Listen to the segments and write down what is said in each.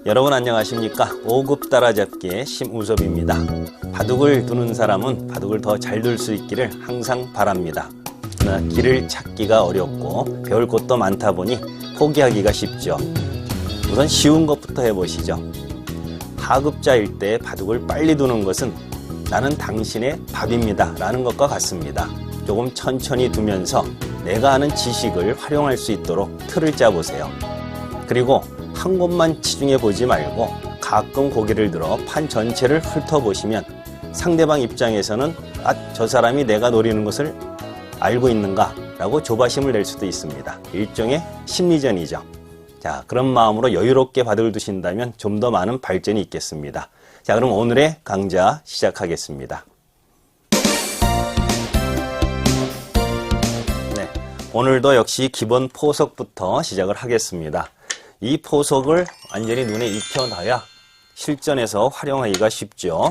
여러분 안녕하십니까? 5급 따라잡기의 심우섭입니다. 바둑을 두는 사람은 바둑을 더 잘 둘 수 있기를 항상 바랍니다. 그러나 길을 찾기가 어렵고 배울 것도 많다 보니 포기하기가 쉽죠. 우선 쉬운 것부터 해보시죠. 하급자일 때 바둑을 빨리 두는 것은 나는 당신의 밥입니다 라는 것과 같습니다. 조금 천천히 두면서 내가 아는 지식을 활용할 수 있도록 틀을 짜보세요. 그리고 한 곳만 치중해 보지 말고 가끔 고개를 들어 판 전체를 훑어보시면 상대방 입장에서는 저 사람이 내가 노리는 것을 알고 있는가 라고 조바심을 낼 수도 있습니다. 일종의 심리전이죠. 자, 그런 마음으로 여유롭게 바둑을 두신다면 좀 더 많은 발전이 있겠습니다. 자, 그럼 오늘의 강좌 시작하겠습니다. 네, 오늘도 역시 기본 포석부터 시작을 하겠습니다. 이 포석을 완전히 눈에 익혀놔야 실전에서 활용하기가 쉽죠.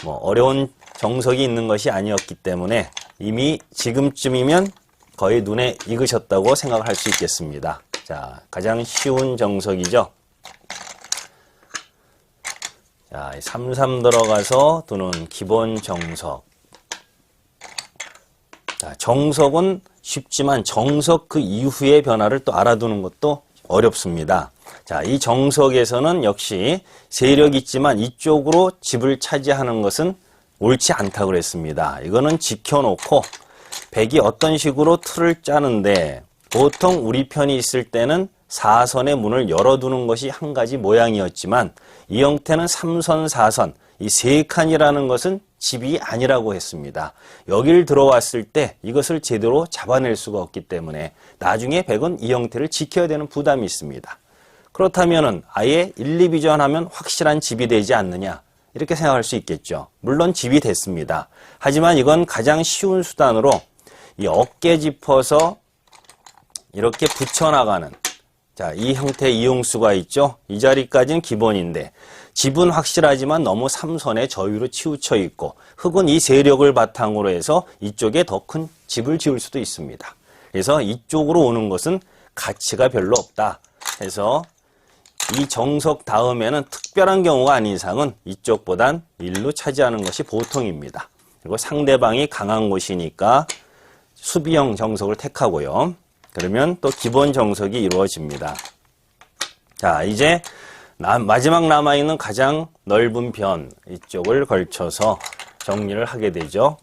어려운 정석이 있는 것이 아니었기 때문에 이미 지금쯤이면 거의 눈에 익으셨다고 생각을 할 수 있겠습니다. 자, 가장 쉬운 정석이죠. 자, 3-3 들어가서 두는 기본 정석. 자, 정석은 쉽지만 정석 그 이후의 변화를 또 알아두는 것도 어렵습니다. 자, 이 정석에서는 역시 세력이 있지만 이쪽으로 집을 차지하는 것은 옳지 않다고 그랬습니다. 이거는 지켜놓고 백이 어떤 식으로 틀을 짜는데 보통 우리 편이 있을 때는 4선의 문을 열어두는 것이 한 가지 모양이었지만 이 형태는 3선, 4선, 이 세 칸이라는 것은 집이 아니라고 했습니다. 여길 들어왔을 때 이것을 제대로 잡아낼 수가 없기 때문에 나중에 백은 이 형태를 지켜야 되는 부담이 있습니다. 그렇다면 아예 1, 2비전 하면 확실한 집이 되지 않느냐 이렇게 생각할 수 있겠죠. 물론 집이 됐습니다. 하지만 이건 가장 쉬운 수단으로 이 어깨 짚어서 이렇게 붙여나가는 자, 이 형태의 이용수가 있죠. 이 자리까지는 기본인데 집은 확실하지만 너무 3선의 저위로 치우쳐 있고 흙은 이 세력을 바탕으로 해서 이쪽에 더 큰 집을 지을 수도 있습니다. 그래서 이쪽으로 오는 것은 가치가 별로 없다 해서 이 정석 다음에는 특별한 경우가 아닌 이상은 이쪽보단 1루 차지하는 것이 보통입니다. 그리고 상대방이 강한 곳이니까 수비형 정석을 택하고요. 그러면 또 기본 정석이 이루어집니다. 자, 이제 마지막 남아있는 가장 넓은 변 이쪽을 걸쳐서 정리를 하게 되죠.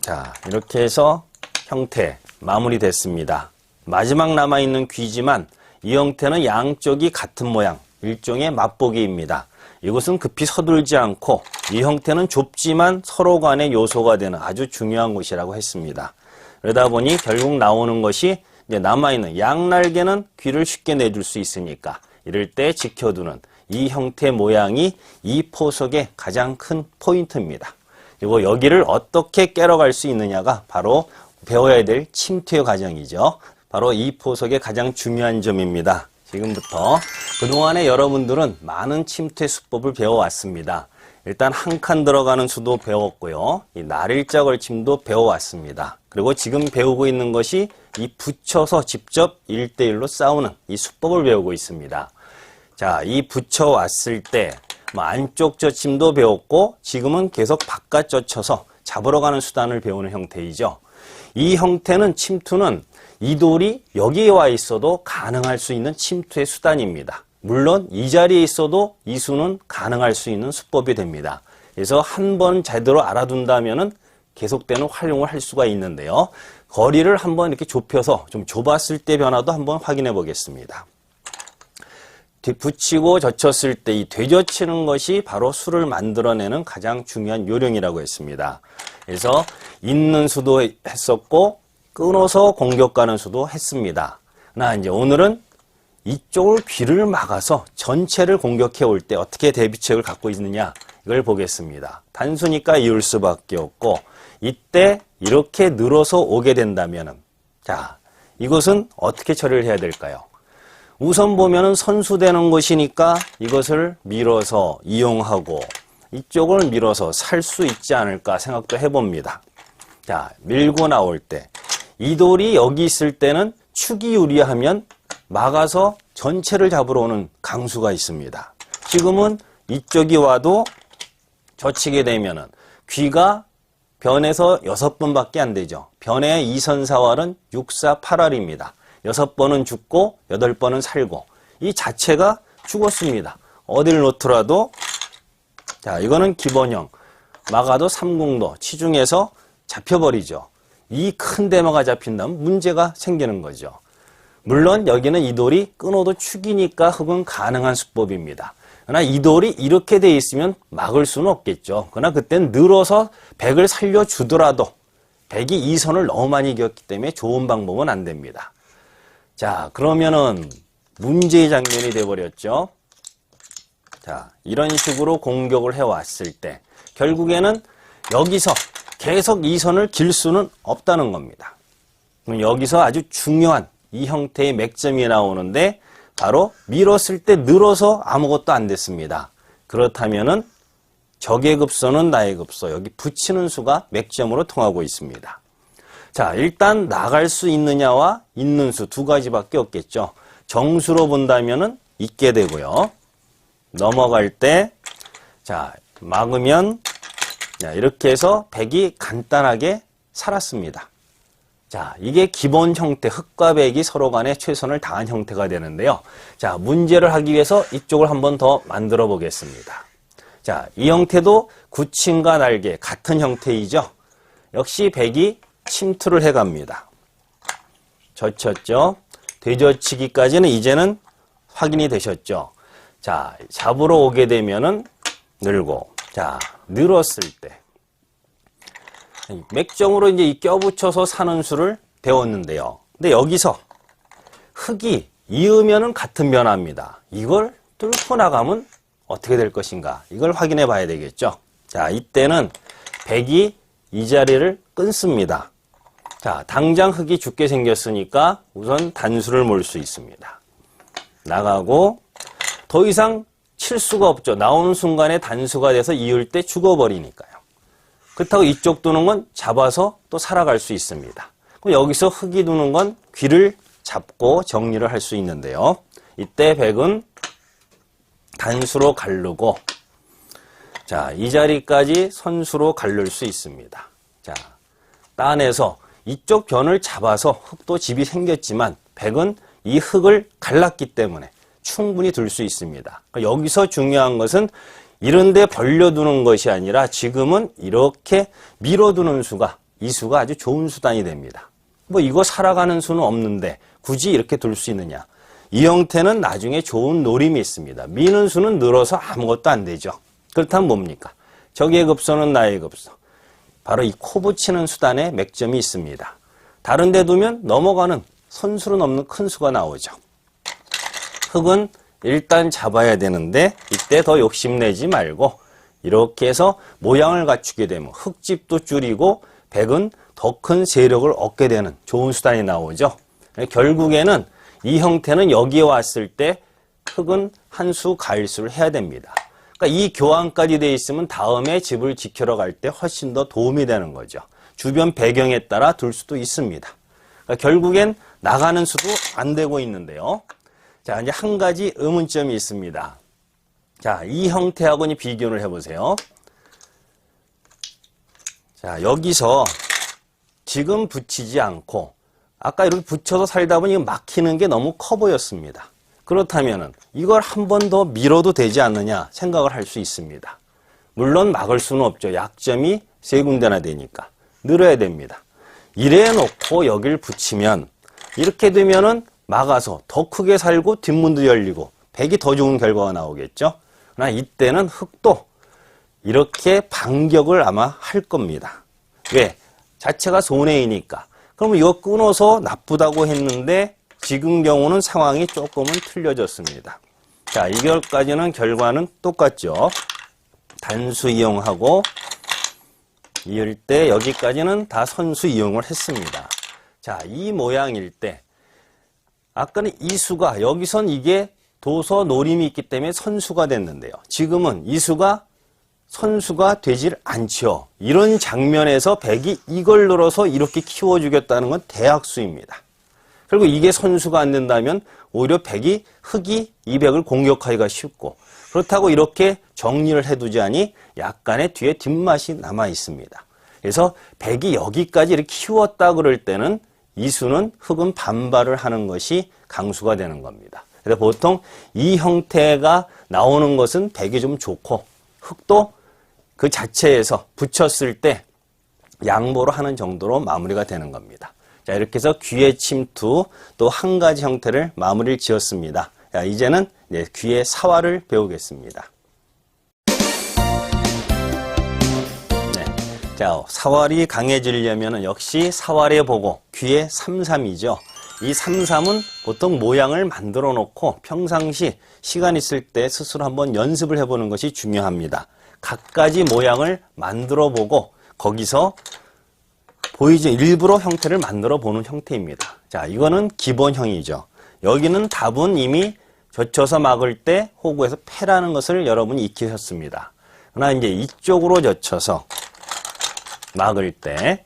자, 이렇게 해서 형태 마무리됐습니다. 마지막 남아있는 귀지만 이 형태는 양쪽이 같은 모양, 일종의 맛보기입니다. 이것은 급히 서둘지 않고 이 형태는 좁지만 서로 간의 요소가 되는 아주 중요한 곳이라고 했습니다. 그러다 보니 결국 나오는 것이 이제 남아있는 양날개는 귀를 쉽게 내줄 수 있으니까 이럴 때 지켜두는 이 형태 모양이 이 포석의 가장 큰 포인트입니다. 그리고 여기를 어떻게 깨러갈 수 있느냐가 바로 배워야 될 침투의 과정이죠. 바로 이 포석의 가장 중요한 점입니다. 지금부터 그동안에 여러분들은 많은 침투의 수법을 배워왔습니다. 일단 한 칸 들어가는 수도 배웠고요. 이 날일자 걸침도 배워왔습니다. 그리고 지금 배우고 있는 것이 이 붙여서 직접 1대1로 싸우는 이 수법을 배우고 있습니다. 자, 이 붙여왔을 때 안쪽 젖힘도 배웠고 지금은 계속 바깥 젖혀서 잡으러 가는 수단을 배우는 형태이죠. 이 형태는 침투는 이 돌이 여기에 와 있어도 가능할 수 있는 침투의 수단입니다. 물론 이 자리에 있어도 이 수는 가능할 수 있는 수법이 됩니다. 그래서 한 번 제대로 알아둔다면 계속되는 활용을 할 수가 있는데요. 거리를 한번 이렇게 좁혀서 좀 좁았을 때 변화도 한번 확인해 보겠습니다. 붙이고 젖혔을 때 이 되젖히는 것이 바로 수를 만들어내는 가장 중요한 요령이라고 했습니다. 그래서 있는 수도 했었고 끊어서 공격 가는 수도 했습니다. 그러나 이제 오늘은 이쪽을 귀를 막아서 전체를 공격해 올 때 어떻게 대비책을 갖고 있느냐 이걸 보겠습니다. 단수니까 이을 수밖에 없고 이때 이렇게 늘어서 오게 된다면은 자, 이것은 어떻게 처리를 해야 될까요? 우선 보면은 선수되는 것이니까 이것을 밀어서 이용하고 이쪽을 밀어서 살 수 있지 않을까 생각도 해봅니다. 자, 밀고 나올 때 이 돌이 여기 있을 때는 축이 유리하면 막아서 전체를 잡으러 오는 강수가 있습니다. 지금은 이쪽이 와도 젖히게 되면은 귀가 변에서 6번밖에 안 되죠. 변의 이선사활은 6사 8할입니다. 6번은 죽고 8번은 살고 이 자체가 죽었습니다. 어딜 놓더라도 자 이거는 기본형 막아도 3공도 치중해서 잡혀버리죠. 이 큰 대마가 잡힌다면 문제가 생기는 거죠. 물론 여기는 이 돌이 끊어도 죽이니까 흙은 가능한 수법입니다. 그러나 이 돌이 이렇게 돼 있으면 막을 수는 없겠죠. 그러나 그땐 늘어서 백을 살려주더라도 백이 이 선을 너무 많이 이겼기 때문에 좋은 방법은 안 됩니다. 자, 그러면은 문제의 장면이 돼버렸죠. 자, 이런 식으로 공격을 해왔을 때 결국에는 여기서 계속 이 선을 길 수는 없다는 겁니다. 그럼 여기서 아주 중요한 이 형태의 맥점이 나오는데 바로 밀었을 때 늘어서 아무것도 안 됐습니다. 그렇다면은 적의 급소는 나의 급소, 여기 붙이는 수가 맥점으로 통하고 있습니다. 자, 일단 나갈 수 있느냐와 있는 수 두 가지밖에 없겠죠. 정수로 본다면은 있게 되고요. 넘어갈 때, 자, 막으면, 자, 이렇게 해서 백이 간단하게 살았습니다. 자, 이게 기본 형태, 흙과 백이 서로 간에 최선을 다한 형태가 되는데요. 자, 문제를 하기 위해서 이쪽을 한번 더 만들어 보겠습니다. 자, 이 형태도 구침과 날개 같은 형태이죠. 역시 백이 침투를 해갑니다. 젖혔죠. 되젖히기까지는 이제는 확인이 되셨죠. 자, 잡으러 오게 되면은 늘고, 자, 늘었을 때 맥점으로 이제 껴붙여서 사는 수를 배웠는데요. 근데 여기서 흙이 이으면은 같은 변화입니다. 이걸 뚫고 나가면 어떻게 될 것인가? 이걸 확인해 봐야 되겠죠. 자, 이때는 백이 이 자리를 끊습니다. 자, 당장 흙이 죽게 생겼으니까 우선 단수를 몰 수 있습니다. 나가고 더 이상 칠 수가 없죠. 나오는 순간에 단수가 돼서 이을 때 죽어버리니까요. 그렇다고 이쪽 두는 건 잡아서 또 살아갈 수 있습니다. 그럼 여기서 흙이 두는 건 귀를 잡고 정리를 할 수 있는데요. 이때 백은 단수로 가르고, 자, 이 자리까지 선수로 가를 수 있습니다. 자, 따내서 이쪽 변을 잡아서 흙도 집이 생겼지만 백은 이 흙을 갈랐기 때문에 충분히 둘 수 있습니다. 여기서 중요한 것은 이런데 벌려두는 것이 아니라 지금은 이렇게 밀어두는 수가, 이 수가 아주 좋은 수단이 됩니다. 뭐 이거 살아가는 수는 없는데 굳이 이렇게 둘 수 있느냐. 이 형태는 나중에 좋은 노림이 있습니다. 미는 수는 늘어서 아무것도 안 되죠. 그렇다면 뭡니까? 적의 급소는 나의 급소. 바로 이 코 붙이는 수단에 맥점이 있습니다. 다른 데 두면 넘어가는 선수로 넘는 큰 수가 나오죠. 흙은 일단 잡아야 되는데 이때 더 욕심내지 말고 이렇게 해서 모양을 갖추게 되면 흙집도 줄이고 백은 더 큰 세력을 얻게 되는 좋은 수단이 나오죠. 결국에는 이 형태는 여기에 왔을 때 흙은 한 수 가일수를 해야 됩니다. 그러니까 이 교환까지 돼 있으면 다음에 집을 지키러 갈 때 훨씬 더 도움이 되는 거죠. 주변 배경에 따라 둘 수도 있습니다. 그러니까 결국엔 나가는 수도 안 되고 있는데요. 자, 이제 한 가지 의문점이 있습니다. 자, 이 형태하고 비교를 해보세요. 자, 여기서 지금 붙이지 않고 아까 이렇게 붙여서 살다 보니 막히는 게 너무 커 보였습니다. 그렇다면은 이걸 한 번 더 밀어도 되지 않느냐 생각을 할 수 있습니다. 물론 막을 수는 없죠. 약점이 세 군데나 되니까 늘어야 됩니다. 이래 놓고 여길 붙이면 이렇게 되면은 막아서 더 크게 살고 뒷문도 열리고 백이 더 좋은 결과가 나오겠죠. 그러나 이때는 흙도 이렇게 반격을 아마 할 겁니다. 왜? 자체가 손해이니까. 그러면 이거 끊어서 나쁘다고 했는데 지금 경우는 상황이 조금은 틀려졌습니다. 자, 이결까지는 결과는 똑같죠. 단수 이용하고 이을 때 여기까지는 다 선수 이용을 했습니다. 자, 이 모양일 때 아까는 이 수가 여기선 이게 도서 노림이 있기 때문에 선수가 됐는데요. 지금은 이 수가 선수가 되질 않죠. 이런 장면에서 백이 이걸 늘어서 이렇게 키워주겠다는 건 대학수입니다. 결국 이게 선수가 안 된다면 오히려 흑이 200을 공격하기가 쉽고, 그렇다고 이렇게 정리를 해두자니 약간의 뒤에 뒷맛이 남아 있습니다. 그래서 백이 여기까지 이렇게 키웠다 그럴 때는 이수는 흑은 반발을 하는 것이 강수가 되는 겁니다. 그래서 보통 이 형태가 나오는 것은 백이 좀 좋고, 흑도 그 자체에서 붙였을 때 양보로 하는 정도로 마무리가 되는 겁니다. 자, 이렇게 해서 귀의 침투 또 한 가지 형태를 마무리를 지었습니다. 자, 이제는 귀의 사활을 배우겠습니다. 네. 자, 사활이 강해지려면 역시 사활에 보고 귀의 삼삼이죠. 이 삼삼은 보통 모양을 만들어 놓고 평상시 시간 있을 때 스스로 한번 연습을 해보는 것이 중요합니다. 각가지 모양을 만들어 보고 거기서 보이지 일부러 형태를 만들어 보는 형태입니다. 자, 이거는 기본형이죠. 여기는 답은 이미 젖혀서 막을 때 호구에서 패라는 것을 여러분이 익히셨습니다. 그러나 이제 이쪽으로 젖혀서 막을 때,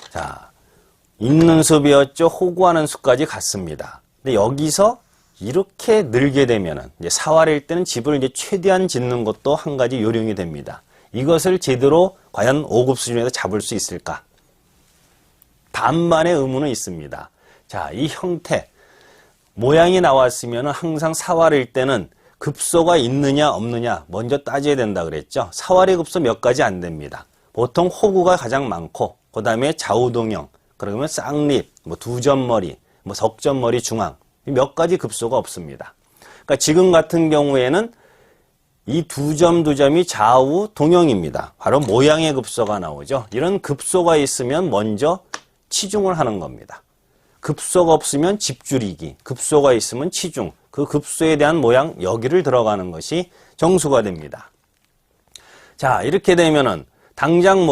자, 있는 수 배웠죠. 호구하는 수까지 갔습니다. 근데 여기서 이렇게 늘게 되면은 이제 사활일 때는 집을 이제 최대한 짓는 것도 한 가지 요령이 됩니다. 이것을 제대로 과연 5급 수준에서 잡을 수 있을까? 반만의 의문은 있습니다. 자, 이 형태 모양이 나왔으면 항상 사활일 때는 급소가 있느냐 없느냐 먼저 따져야 된다 그랬죠. 사활의 급소 몇 가지 안 됩니다. 보통 호구가 가장 많고 그 다음에 좌우동형, 그러면 쌍립, 두점머리, 석점머리 중앙 몇 가지 급소가 없습니다. 그러니까 지금 같은 경우에는 이 두 점이 좌우 동형입니다. 바로 모양의 급소가 나오죠. 이런 급소가 있으면 먼저 치중을 하는 겁니다. 급소가 없으면 집줄이기, 급소가 있으면 치중, 그 급소에 대한 모양 여기를 들어가는 것이 정수가 됩니다. 자, 이렇게 되면은 당장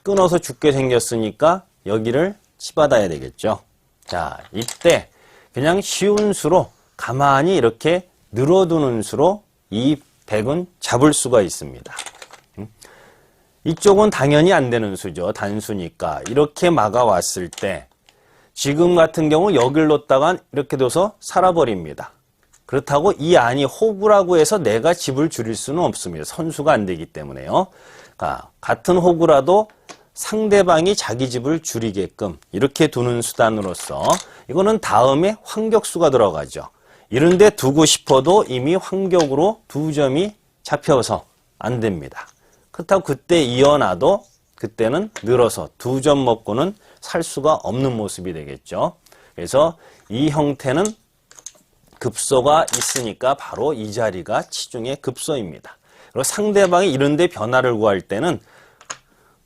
끊어서 죽게 생겼으니까 여기를 치받아야 되겠죠. 자, 이때 그냥 쉬운 수로 가만히 이렇게 늘어두는 수로 이 백은 잡을 수가 있습니다. 이쪽은 당연히 안 되는 수죠. 단수니까. 이렇게 막아왔을 때 지금 같은 경우 여길 놓다가 이렇게 둬서 살아버립니다. 그렇다고 이 안이 호구라고 해서 내가 집을 줄일 수는 없습니다. 선수가 안 되기 때문에요. 그러니까 같은 호구라도 상대방이 자기 집을 줄이게끔 이렇게 두는 수단으로서 이거는 다음에 환격수가 들어가죠. 이런데 두고 싶어도 이미 환격으로 두 점이 잡혀서 안 됩니다. 그렇다고 그때 이어놔도 그때는 늘어서 두 점 먹고는 살 수가 없는 모습이 되겠죠. 그래서 이 형태는 급소가 있으니까 바로 이 자리가 치중의 급소입니다. 그리고 상대방이 이런데 변화를 구할 때는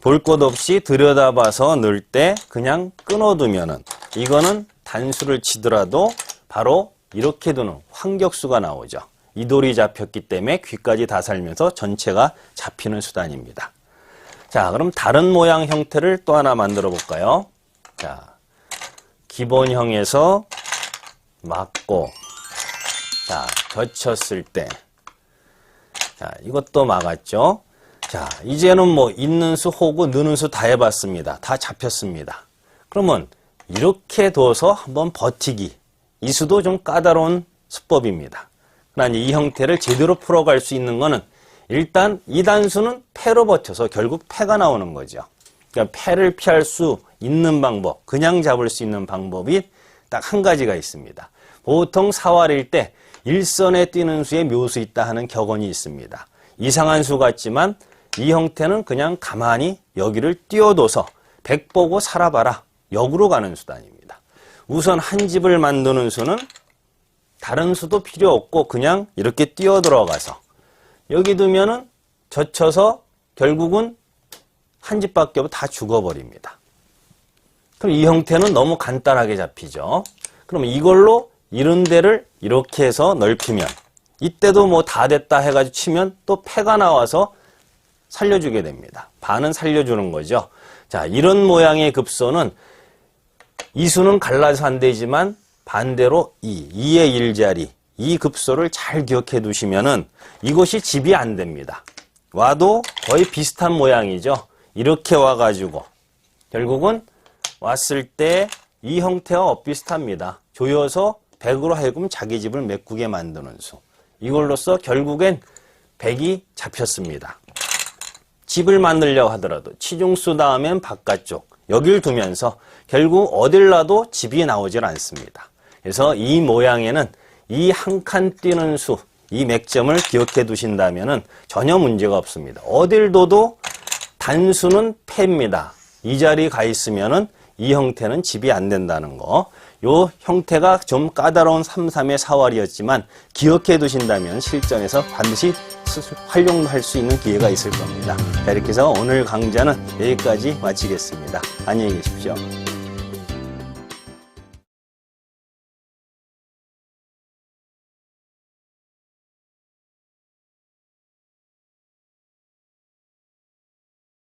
볼 것 없이 들여다봐서 넣을 때 그냥 끊어두면은 이거는 단수를 치더라도 바로 이렇게 두는 환격수가 나오죠. 이 돌이 잡혔기 때문에 귀까지 다 살면서 전체가 잡히는 수단입니다. 자, 그럼 다른 모양 형태를 또 하나 만들어 볼까요? 자, 기본형에서 막고, 자, 젖혔을 때, 자, 이것도 막았죠. 자, 이제는 있는 수, 호구, 느는 수 다 해봤습니다. 다 잡혔습니다. 그러면 이렇게 둬서 한번 버티기. 이 수도 좀 까다로운 수법입니다. 그러나 이 형태를 제대로 풀어갈 수 있는 거는 일단 이 단수는 패로 버텨서 결국 패가 나오는 거죠. 그러니까 패를 피할 수 있는 방법, 그냥 잡을 수 있는 방법이 딱 한 가지가 있습니다. 보통 사활일 때 일선에 뛰는 수에 묘수 있다 하는 격언이 있습니다. 이상한 수 같지만 이 형태는 그냥 가만히 여기를 띄워둬서 백 보고 살아봐라. 역으로 가는 수단입니다. 우선 한 집을 만드는 수는 다른 수도 필요 없고 그냥 이렇게 뛰어 들어가서 여기 두면은 젖혀서 결국은 한 집밖에 없고 다 죽어버립니다. 그럼 이 형태는 너무 간단하게 잡히죠. 그럼 이걸로 이런 데를 이렇게 해서 넓히면 이때도 다 됐다 해가지고 치면 또 패가 나와서 살려주게 됩니다. 반은 살려주는 거죠. 자, 이런 모양의 급소는 이 수는 갈라서 안 되지만 반대로 2의 1자리, 이 급소를 잘 기억해 두시면은 이것이 집이 안 됩니다. 와도 거의 비슷한 모양이죠. 이렇게 와가지고 결국은 왔을 때 이 형태와 엇비슷합니다. 조여서 100으로 하여금 자기 집을 메꾸게 만드는 수. 이걸로써 결국엔 100이 잡혔습니다. 집을 만들려고 하더라도 치중수 다음엔 바깥쪽 여길 두면서 결국 어딜 놔도 집이 나오질 않습니다. 그래서 이 모양에는 이 한 칸 뛰는 수, 이 맥점을 기억해 두신다면 전혀 문제가 없습니다. 어딜 둬도 단수는 패입니다. 이 자리에 가 있으면은 이 형태는 집이 안 된다는 거. 요 형태가 좀 까다로운 3-3의 사활이었지만 기억해 두신다면 실전에서 반드시 활용할 수 있는 기회가 있을 겁니다. 자, 이렇게 해서 오늘 강좌는 여기까지 마치겠습니다. 안녕히 계십시오.